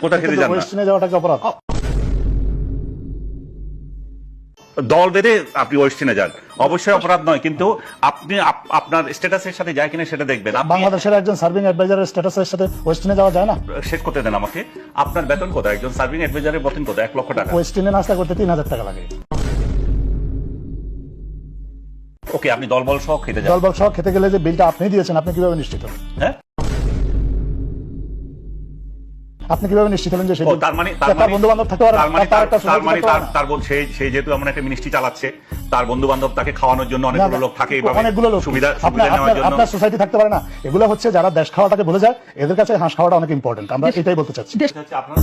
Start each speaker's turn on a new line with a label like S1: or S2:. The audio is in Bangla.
S1: কোথায় খেতে যান না?
S2: ওয়েস্টিনে যাওয়াটা কি অপরাধ?
S1: দল বেঁধে আপনি ওয়েস্টিনে যান, অবশ্যই অপরাধ নয়, কিন্তু আপনি আপনার স্ট্যাটাসের সাথে যায় কিনা সেটা দেখবেন।
S2: বাংলাদেশের একজন সার্ভিং অ্যাডভাইজারের স্ট্যাটাসের সাথে ওয়েস্টিনে যাওয়া যায় না?
S1: শেষ করতে দেন আমাকে। আপনার বেতন কত? একজন সার্ভিং অ্যাডভাইজারের বেতন কত? 1 লক্ষ টাকা।
S2: ওয়েস্টিনে নাস্তা করতে 3000 টাকা লাগে।
S1: ওকে, আপনি দলবল সহ খেতে যান।
S2: দলবল সহ খেতে গেলে যে বিলটা আপনি দিয়েছেন, আপনি কিভাবে নিশ্চিত হলেন?
S1: হ্যাঁ,
S2: আপনি কিভাবে নিশ্চিত হলেন যে
S1: তার মানে
S2: তার বন্ধু বান্ধব থাকতে পারে?
S1: সে যেহেতু এমন একটা মিনিস্ট্রি চালাচ্ছে, তার বন্ধু বান্ধব তাকে খাওয়ানোর জন্য অনেকগুলো লোক থাকে,
S2: অনেকগুলো লোক
S1: সুবিধা নেওয়ার জন্য।
S2: আপনার সোসাইটি থাকতে পারে না? এগুলো হচ্ছে যারা দেশ খাওয়াটাকে ভুলে যায়, এদের কাছে হাঁস খাওয়াটা অনেক ইম্পর্টেন্ট। আমরা এটাই বলতে চাচ্ছি।
S1: আপনার